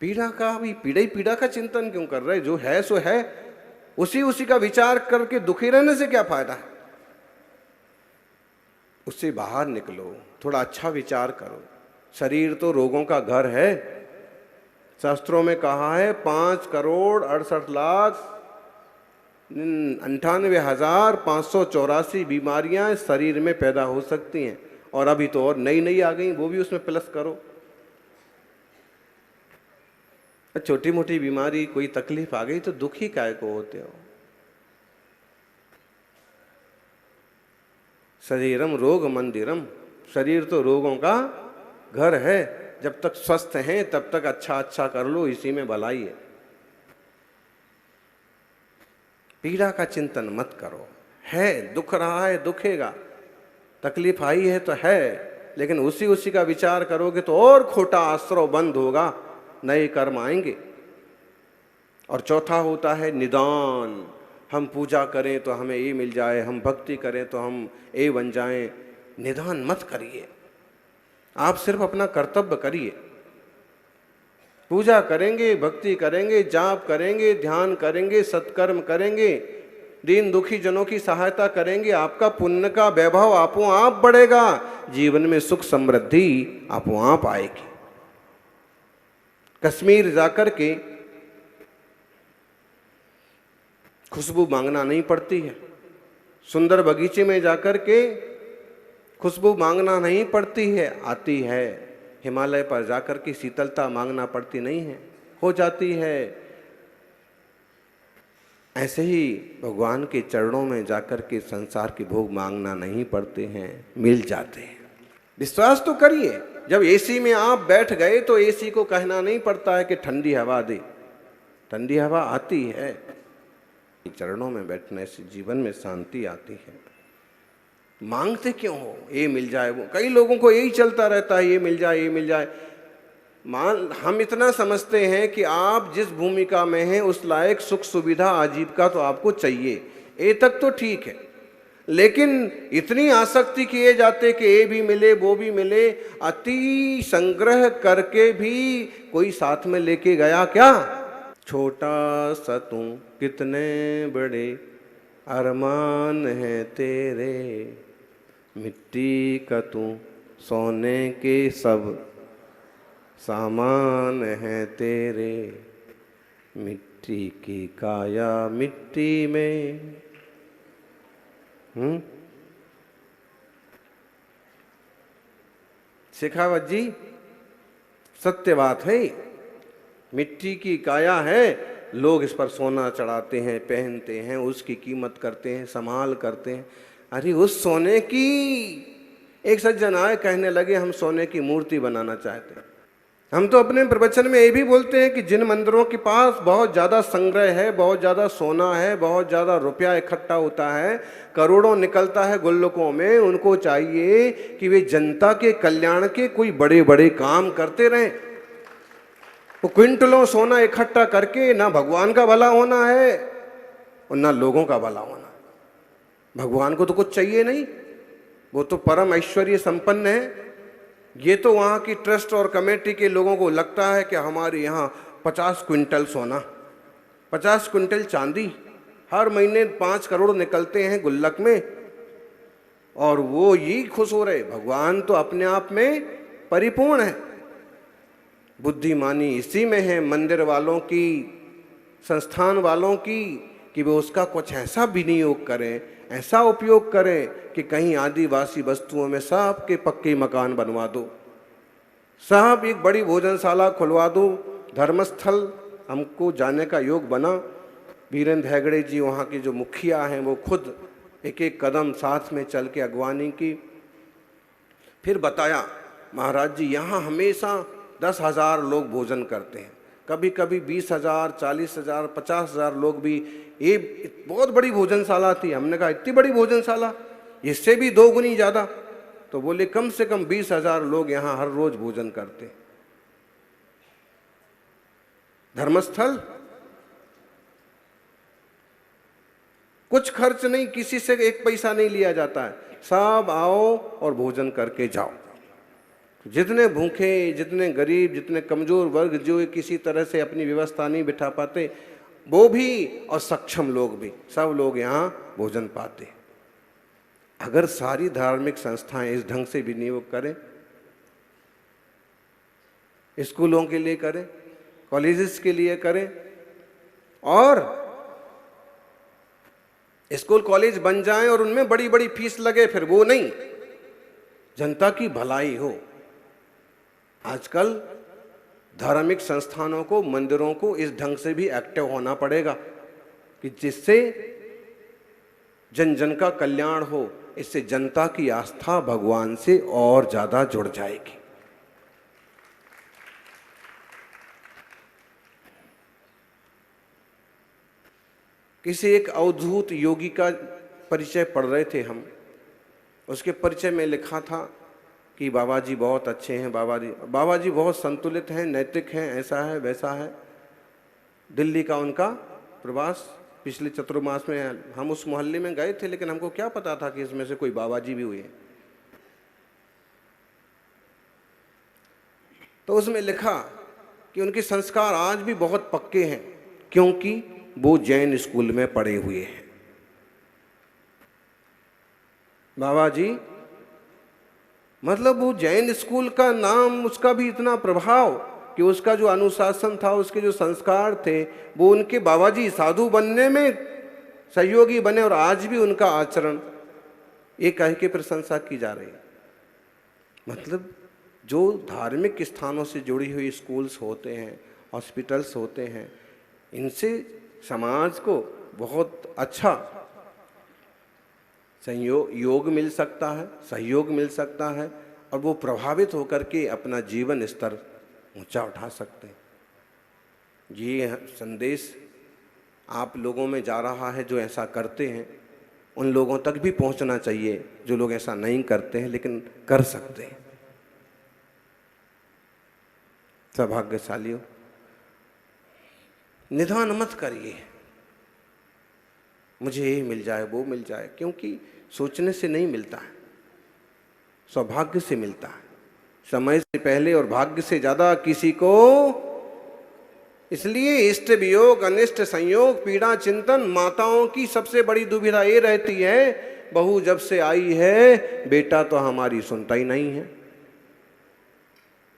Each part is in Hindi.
पीड़ा का भी पीड़ा ही पीड़ा का चिंतन क्यों कर रहे? जो है सो है, उसी उसी का विचार करके दुखी रहने से क्या फायदा है? उससे बाहर निकलो, थोड़ा अच्छा विचार करो। शरीर तो रोगों का घर है। शास्त्रों में कहा है 5,68,98,584 बीमारियां शरीर में पैदा हो सकती हैं, और अभी तो और नई नई आ गई, वो भी उसमें प्लस करो। छोटी मोटी बीमारी, कोई तकलीफ आ गई तो दुखी काय को होते हो? शरीरम रोग मंदिरम, शरीर तो रोगों का घर है। जब तक स्वस्थ हैं तब तक अच्छा अच्छा कर लो, इसी में भलाई है। पीड़ा का चिंतन मत करो। है, दुख रहा है, दुखेगा, तकलीफ आई है तो है, लेकिन उसी उसी का विचार करोगे तो और खोटा आश्रय बंद होगा, नए कर्म आएंगे। और चौथा होता है निदान। हम पूजा करें तो हमें ये मिल जाए, हम भक्ति करें तो हम ये बन जाएं। निदान मत करिए, आप सिर्फ अपना कर्तव्य करिए। पूजा करेंगे, भक्ति करेंगे, जाप करेंगे, ध्यान करेंगे, सत्कर्म करेंगे, दीन दुखी जनों की सहायता करेंगे, आपका पुण्य का वैभव आपो आप बढ़ेगा, जीवन में सुख समृद्धि आपो आप आएगी। कश्मीर जाकर के खुशबू मांगना नहीं पड़ती है, सुंदर बगीचे में जाकर के खुशबू मांगना नहीं पड़ती है, आती है। हिमालय पर जाकर के शीतलता मांगना पड़ती नहीं है, हो जाती है। ऐसे ही भगवान के चरणों में जाकर के संसार के भोग मांगना नहीं पड़ते हैं, मिल जाते हैं। विश्वास तो करिए। जब एसी में आप बैठ गए तो एसी को कहना नहीं पड़ता है कि ठंडी हवा दे, ठंडी हवा आती है। चरणों में बैठने से जीवन में शांति आती है। मांगते क्यों हो? ये मिल जाए, वो कई लोगों को यही चलता रहता है, ये मिल जाए, ये मिल जाए। हम इतना समझते हैं कि आप जिस भूमिका में हैं उस लायक सुख सुविधा आजीविका तो आपको चाहिए, ये तक तो ठीक है, लेकिन इतनी आसक्ति किए जाते कि ये भी मिले वो भी मिले, अति संग्रह करके भी कोई साथ में लेके गया क्या? छोटा सा तू कितने बड़े अरमान है तेरे, मिट्टी का तू सोने के सब सामान है तेरे, मिट्टी की काया मिट्टी में। शेखावत जी, सत्य बात है, मिट्टी की काया है, लोग इस पर सोना चढ़ाते हैं, पहनते हैं, उसकी कीमत करते हैं, संभाल करते हैं। अरे उस सोने की, एक सज्जन आए कहने लगे हम सोने की मूर्ति बनाना चाहते हैं। हम तो अपने प्रवचन में ये भी बोलते हैं कि जिन मंदिरों के पास बहुत ज़्यादा संग्रह है, बहुत ज़्यादा सोना है, बहुत ज़्यादा रुपया इकट्ठा होता है, करोड़ों निकलता है गुल्लकों में, उनको चाहिए कि वे जनता के कल्याण के कोई बड़े बड़े काम करते रहें। वो क्विंटलों सोना इकट्ठा करके ना भगवान का भला होना है और ना लोगों का भला होना। भगवान को तो कुछ चाहिए नहीं, वो तो परम ऐश्वर्य संपन्न है। ये तो वहाँ की ट्रस्ट और कमेटी के लोगों को लगता है कि हमारे यहाँ 50 क्विंटल सोना, 50 क्विंटल चांदी, हर महीने 5 करोड़ निकलते हैं गुल्लक में, और वो ही खुश हो रहे। भगवान तो अपने आप में परिपूर्ण है। बुद्धिमानी इसी में है मंदिर वालों की, संस्थान वालों की, कि वे उसका कुछ ऐसा विनियोग करें, ऐसा उपयोग करें कि कहीं आदिवासी वस्तुओं में साहब के पक्के मकान बनवा दो, साहब एक बड़ी भोजनशाला खुलवा दो, धर्मस्थल हमको जाने का योग बना। वीरेंद्र हेगड़े जी वहाँ के जो मुखिया हैं वो खुद एक एक कदम साथ में चल के अगवानी की। फिर बताया महाराज जी यहाँ हमेशा 10,000 लोग भोजन करते हैं, कभी कभी 20,000, 40,000, 50,000 लोग भी। ये बहुत बड़ी भोजनशाला थी। हमने कहा इतनी बड़ी भोजनशाला, इससे भी 2 गुनी ज़्यादा। तो बोले कम से कम 20,000 लोग यहाँ हर रोज भोजन करते हैं। धर्मस्थल, कुछ खर्च नहीं, किसी से 1 पैसा नहीं लिया जाता है, सब आओ और भोजन करके जाओ। जितने भूखे, जितने गरीब, जितने कमजोर वर्ग जो किसी तरह से अपनी व्यवस्था नहीं बिठा पाते, वो भी और सक्षम लोग भी, सब लोग यहाँ भोजन पाते। अगर सारी धार्मिक संस्थाएं इस ढंग से विनियोग करें, स्कूलों के लिए करें, कॉलेजेस के लिए करें, और स्कूल कॉलेज बन जाएं और उनमें बड़ी बड़ी फीस लगे, फिर वो नहीं, जनता की भलाई हो। आजकल धार्मिक संस्थानों को, मंदिरों को इस ढंग से भी एक्टिव होना पड़ेगा कि जिससे जन जन का कल्याण हो। इससे जनता की आस्था भगवान से और ज्यादा जुड़ जाएगी। किसी एक अवधूत योगी का परिचय पढ़ रहे थे हम। उसके परिचय में लिखा था कि बाबा जी बहुत अच्छे हैं, बाबा जी बहुत संतुलित हैं, नैतिक हैं, ऐसा है वैसा है। दिल्ली का उनका प्रवास पिछले चतुर्मास में हम उस मोहल्ले में गए थे, लेकिन हमको क्या पता था कि इसमें से कोई बाबा जी भी हुए। तो उसमें लिखा कि उनके संस्कार आज भी बहुत पक्के हैं, क्योंकि वो जैन स्कूल में पढ़े हुए हैं। बाबा जी मतलब वो जैन स्कूल का नाम, उसका भी इतना प्रभाव कि उसका जो अनुशासन था, उसके जो संस्कार थे, वो उनके बाबा जी साधु बनने में सहयोगी बने, और आज भी उनका आचरण ये कह के प्रशंसा की जा रही है। मतलब जो धार्मिक स्थानों से जुड़ी हुई स्कूल्स होते हैं, हॉस्पिटल्स होते हैं, इनसे समाज को बहुत अच्छा योग मिल सकता है, सहयोग मिल सकता है, और वो प्रभावित होकर के अपना जीवन स्तर ऊंचा उठा सकते हैं। ये संदेश आप लोगों में जा रहा है, जो ऐसा करते हैं उन लोगों तक भी पहुंचना चाहिए, जो लोग ऐसा नहीं करते हैं लेकिन कर सकते हैं। सौभाग्यशालियों, निधान मत करिए मुझे ये मिल जाए वो मिल जाए, क्योंकि सोचने से नहीं मिलता है, सौभाग्य से मिलता है, समय से पहले और भाग्य से ज्यादा किसी को। इसलिए इष्ट वियोग, अनिष्ट संयोग, पीड़ा चिंतन, माताओं की सबसे बड़ी दुविधा ये रहती है, बहू जब से आई है बेटा तो हमारी सुनता ही नहीं है।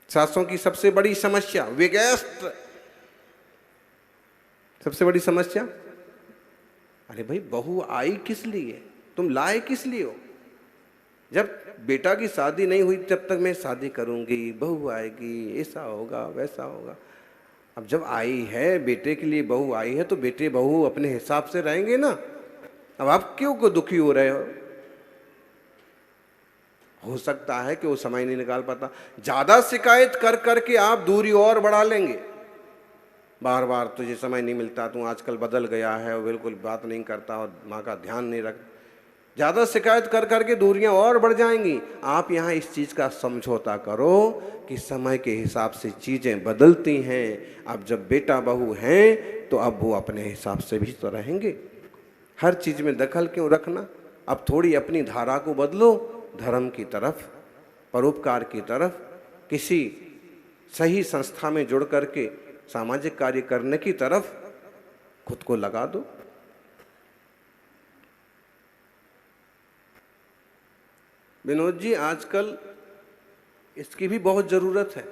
सासों की सबसे बड़ी समस्या, विगेस्ट सबसे बड़ी समस्या, अरे भाई बहू आई किस लिए, तुम लाए किस लिए हो? जब बेटा की शादी नहीं हुई तब तक मैं शादी करूंगी, बहू आएगी, ऐसा होगा वैसा होगा। अब जब आई है, बेटे के लिए बहू आई है, तो बेटे बहू अपने हिसाब से रहेंगे ना। अब आप क्यों को दुखी हो रहे हो सकता है कि वो समय नहीं निकाल पाता। ज्यादा शिकायत कर करके आप दूरी और बढ़ा लेंगे। बार बार तुझे समय नहीं मिलता, तू आजकल बदल गया है, और बिल्कुल बात नहीं करता और माँ का ध्यान नहीं रख, ज्यादा शिकायत कर करके दूरियां और बढ़ जाएंगी। आप यहाँ इस चीज का समझौता करो कि समय के हिसाब से चीजें बदलती हैं। अब जब बेटा बहू हैं तो अब वो अपने हिसाब से भी तो रहेंगे। हर चीज में दखल क्यों रखना? अब थोड़ी अपनी धारा को बदलो, धर्म की तरफ, परोपकार की तरफ, किसी सही संस्था में जुड़ करके सामाजिक कार्य करने की तरफ खुद को लगा दो। विनोद जी, आजकल इसकी भी बहुत ज़रूरत है।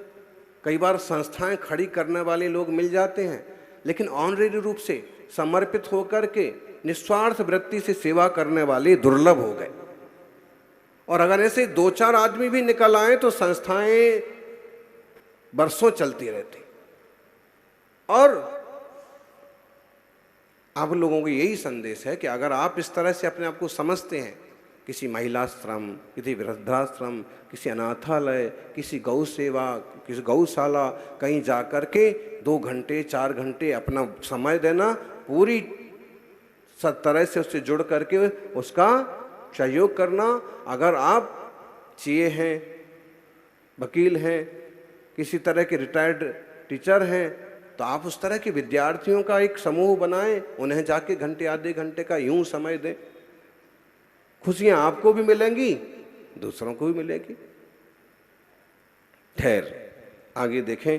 कई बार संस्थाएं खड़ी करने वाले लोग मिल जाते हैं, लेकिन ऑनरेरी रूप से समर्पित होकर के निस्वार्थ वृत्ति से सेवा करने वाले दुर्लभ हो गए। और अगर ऐसे 2-4 आदमी भी निकल आए तो संस्थाएं बरसों चलती रहती। और आप लोगों को यही संदेश है कि अगर आप इस तरह से अपने आप को समझते हैं, किसी महिलाश्रम, किसी वृद्धाश्रम, किसी अनाथालय, किसी गौ सेवा, किसी गौशाला, कहीं जा कर के 2 घंटे 4 घंटे अपना समय देना, पूरी सब तरह से उससे जुड़ करके उसका सहयोग करना। अगर आप सीए हैं, वकील हैं, किसी तरह के रिटायर्ड टीचर हैं, तो आप उस तरह के विद्यार्थियों का एक समूह बनाएं, उन्हें जाके घंटे आधे घंटे का यूं समय दें। खुशियां आपको भी मिलेंगी, दूसरों को भी मिलेगी। ठहर, आगे देखें।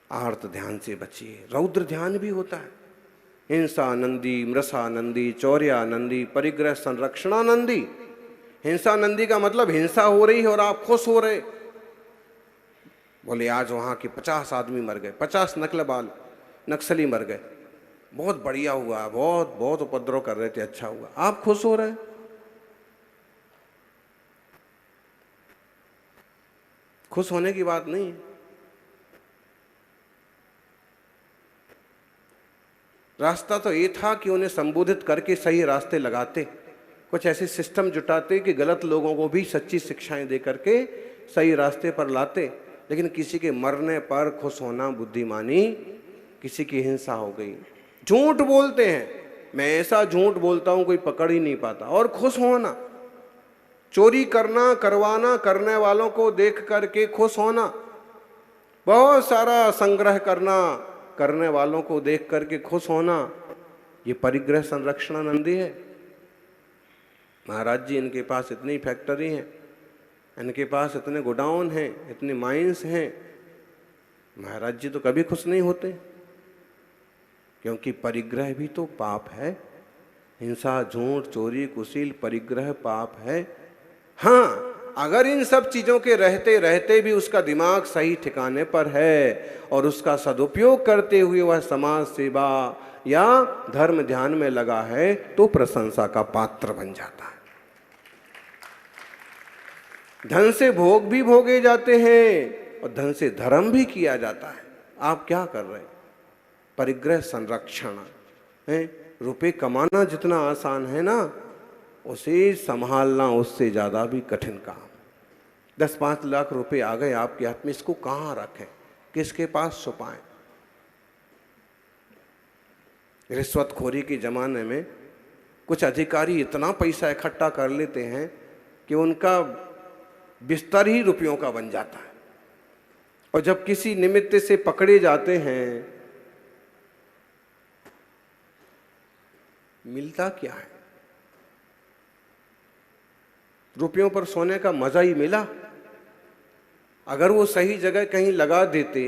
आर्त ध्यान से बचिए। रौद्र ध्यान भी होता है। हिंसानंदी, मृषानंदी, चौर्यानंदी, परिग्रह संरक्षणानंदी। हिंसानंदी का मतलब हिंसा हो रही है और आप खुश हो रहे। बोले आज वहां के 50 आदमी मर गए, 50 नक्सली मर गए, बहुत बढ़िया हुआ, बहुत बहुत उपद्रव कर रहे थे, अच्छा हुआ, आप खुश हो रहे। खुश होने की बात नहीं है। रास्ता तो ये था कि उन्हें संबोधित करके सही रास्ते लगाते, कुछ ऐसे सिस्टम जुटाते कि गलत लोगों को भी सच्ची शिक्षाएं दे करके सही रास्ते पर लाते। लेकिन किसी के मरने पर खुश होना बुद्धिमानी, किसी की हिंसा हो गई। झूठ बोलते हैं, मैं ऐसा झूठ बोलता हूं कोई पकड़ ही नहीं पाता, और खुश होना। चोरी करना, करवाना, करने वालों को देख करके खुश होना। बहुत सारा संग्रह करना, करने वालों को देख करके खुश होना, ये परिग्रह संरक्षणानंदी है। महाराज जी, इनके पास इतनी फैक्ट्री हैं, इनके पास इतने गोडाउन हैं, इतने माइंस हैं, महाराज जी तो कभी खुश नहीं होते, क्योंकि परिग्रह भी तो पाप है। हिंसा, झूठ, चोरी, कुशील, परिग्रह पाप है। हाँ, अगर इन सब चीजों के रहते रहते भी उसका दिमाग सही ठिकाने पर है और उसका सदुपयोग करते हुए वह समाज सेवा या धर्म ध्यान में लगा है, तो प्रशंसा का पात्र बन जाता है। धन से भोग भी भोगे जाते हैं और धन से धर्म भी किया जाता है। आप क्या कर रहे हैं? परिग्रह संरक्षण है। रुपए कमाना जितना आसान है ना, उसे संभालना उससे ज्यादा भी कठिन काम। 10-5 लाख रुपए आ गए आपके हाथ में, इसको कहाँ रखें, किसके पास छुपाएं? रिश्वतखोरी के जमाने में कुछ अधिकारी इतना पैसा इकट्ठा कर लेते हैं कि उनका बिस्तर ही रुपयों का बन जाता है, और जब किसी निमित्त से पकड़े जाते हैं, मिलता क्या है? रुपयों पर सोने का मजा ही मिला। अगर वो सही जगह कहीं लगा देते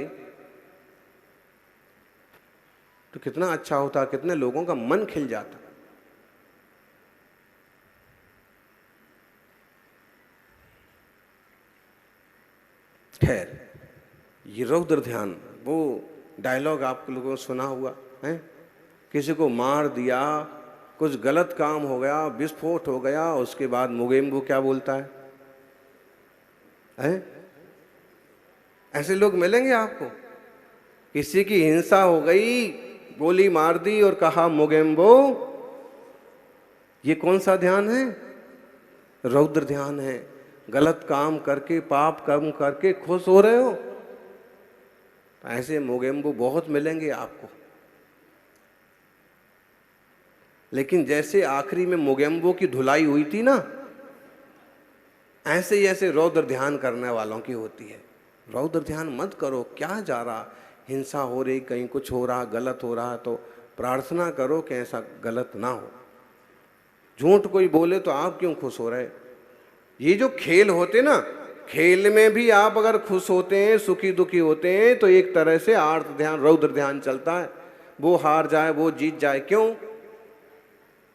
तो कितना अच्छा होता, कितने लोगों का मन खिल जाता। खैर, ये रौद्र ध्यान, वो डायलॉग आप लोगों ने सुना हुआ है, किसी को मार दिया, कुछ गलत काम हो गया, विस्फोट हो गया, उसके बाद मोगेम्बो क्या बोलता है? ऐसे लोग मिलेंगे आपको। किसी की हिंसा हो गई, गोली मार दी और कहा मोगेम्बो। ये कौन सा ध्यान है? रौद्र ध्यान है। गलत काम करके, पाप कर्म करके खुश हो रहे हो, ऐसे मोगेम्बो बहुत मिलेंगे आपको। लेकिन जैसे आखिरी में मोगेम्बो की धुलाई हुई थी ना, ऐसे ही ऐसे रौद्र ध्यान करने वालों की होती है। रौद्र ध्यान मत करो, क्या जा रहा, हिंसा हो रही, कहीं कुछ हो रहा, गलत हो रहा, तो प्रार्थना करो कि ऐसा गलत ना हो। झूठ कोई बोले तो आप क्यों खुश हो रहे? ये जो खेल होते ना, खेल में भी आप अगर खुश होते हैं, सुखी दुखी होते हैं, तो एक तरह से आर्त ध्यान, रौद्र ध्यान चलता है। वो हार जाए, वो जीत जाए, क्यों?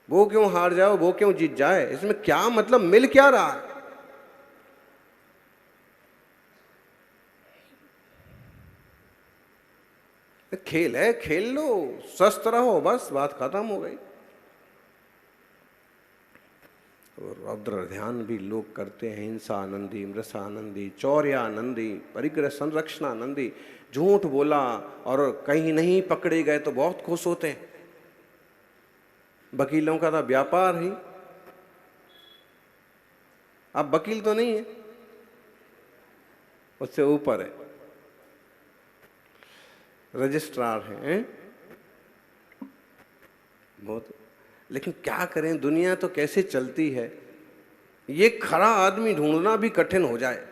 वो क्यों हार जाए, वो क्यों जीत जाए? इसमें क्या मतलब, मिल क्या रहा है? खेल है, खेल लो, स्वस्थ रहो, बस बात खत्म हो गई। रौद्र ध्यान भी लोग करते हैं। हिंसानंदी, मृषानंदी, चौर्यानंदी, परिग्रह संरक्षणानंदी। झूठ बोला और कहीं नहीं पकड़े गए तो बहुत खुश होते हैं। वकीलों का तो व्यापार ही, अब वकील तो नहीं है, उससे ऊपर है, रजिस्ट्रार हैं बहुत। लेकिन क्या करें, दुनिया तो कैसे चलती है, ये खरा आदमी ढूंढना भी कठिन हो जाए।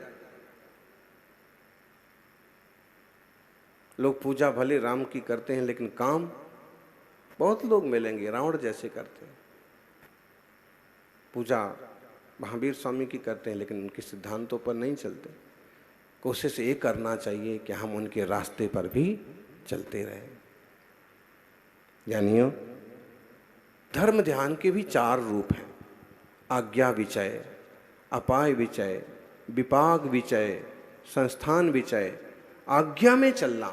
लोग पूजा भले राम की करते हैं, लेकिन काम बहुत लोग मिलेंगे रावण जैसे करते हैं। पूजा महावीर स्वामी की करते हैं, लेकिन उनके सिद्धांतों पर नहीं चलते। कोशिश ये करना चाहिए कि हम उनके रास्ते पर भी चलते रहें। यानियों, धर्म ध्यान के भी 4 रूप हैं: आज्ञा विचय, अपाय विचय, विपाक विचय, संस्थान विचय। आज्ञा में चलना,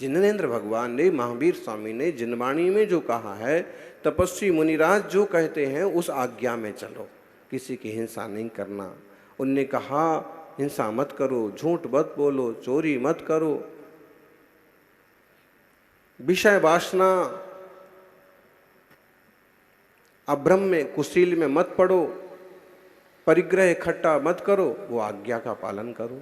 जिनेंद्र भगवान ने, महावीर स्वामी ने जिनवाणी में जो कहा है, तपस्वी मुनिराज जो कहते हैं उस आज्ञा में चलो। किसी की हिंसा नहीं करना। उनने कहा हिंसा मत करो, झूठ मत बोलो, चोरी मत करो, विषय वासना, अभ्रम में, कुशील में मत पड़ो, परिग्रह इकट्ठा मत करो, वो आज्ञा का पालन करो।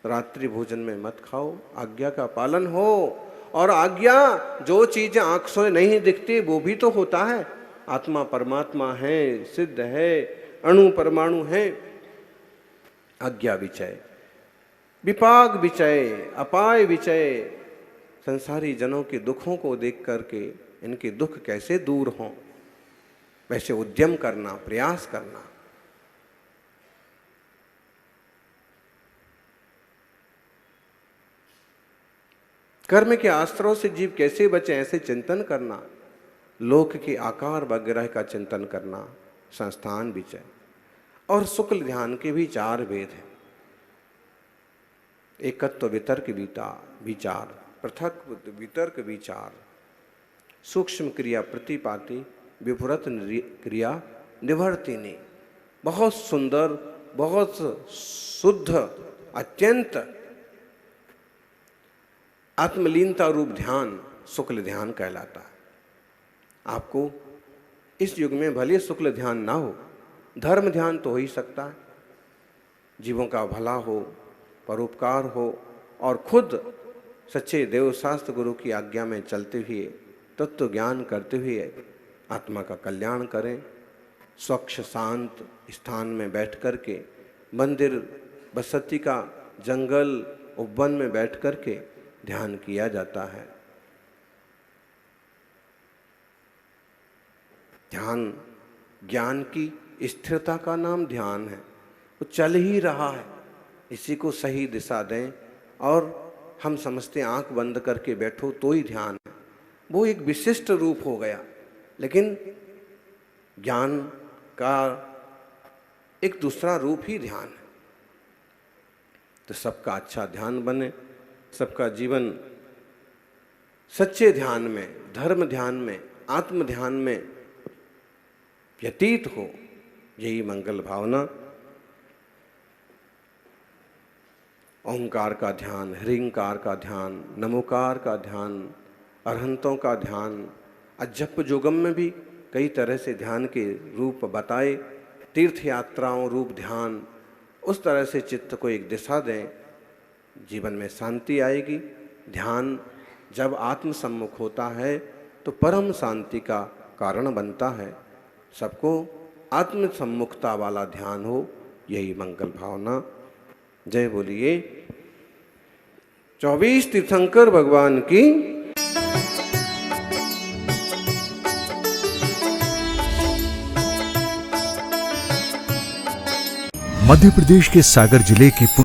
रात्रि भोजन में मत खाओ, आज्ञा का पालन हो। और आज्ञा, जो चीजें आंख से नहीं दिखती वो भी तो होता है। आत्मा परमात्मा है, सिद्ध है, अणु परमाणु है। आज्ञा विचय, विपाक विचय, अपाय विचय। संसारी जनों के दुखों को देख करके इनके दुख कैसे दूर हों, वैसे उद्यम करना, प्रयास करना। कर्म के आश्रयों से जीव कैसे बचे, ऐसे चिंतन करना। लोक के आकार वगैरह का चिंतन करना, संस्थान विचय। और शुक्ल ध्यान के भी 4 भेद हैं: एकत्व वितर्क विचार, पृथक वितर्क विचार, सूक्ष्म क्रिया प्रतिपाती, विपरीत क्रिया निवर्तिनी। बहुत सुंदर, बहुत शुद्ध, अत्यंत आत्मलीनता रूप ध्यान शुक्ल ध्यान कहलाता है। आपको इस युग में भले शुक्ल ध्यान ना हो, धर्म ध्यान तो हो ही सकता है। जीवों का भला हो, परोपकार हो, और खुद सच्चे देव शास्त्र गुरु की आज्ञा में चलते हुए, तत्व ज्ञान करते हुए आत्मा का कल्याण करें। स्वच्छ शांत स्थान में बैठ कर के, मंदिर, बसती का जंगल, उपवन में बैठ कर के ध्यान किया जाता है। ध्यान ज्ञान की स्थिरता का नाम ध्यान है। वो चल ही रहा है, इसी को सही दिशा दें। और हम समझते हैं आंख बंद करके बैठो तो ही ध्यान है, वो एक विशिष्ट रूप हो गया। लेकिन ज्ञान का एक दूसरा रूप ही ध्यान है। तो सबका अच्छा ध्यान बने, सबका जीवन सच्चे ध्यान में, धर्म ध्यान में, आत्म ध्यान में व्यतीत हो, यही मंगल भावना। ओंकार का ध्यान, ह्रींकार का ध्यान, नमोकार का ध्यान, अरहंतों का ध्यान। अजप जोगम में भी कई तरह से ध्यान के रूप बताए। तीर्थ यात्राओं रूप ध्यान, उस तरह से चित्त को एक दिशा दें, जीवन में शांति आएगी। ध्यान जब आत्म सम्मुख होता है तो परम शांति का कारण बनता है। सबको आत्म सम्मुखता वाला ध्यान हो, यही मंगल भावना। जय बोलिए 24 तीर्थंकर भगवान की। मध्य प्रदेश के सागर जिले की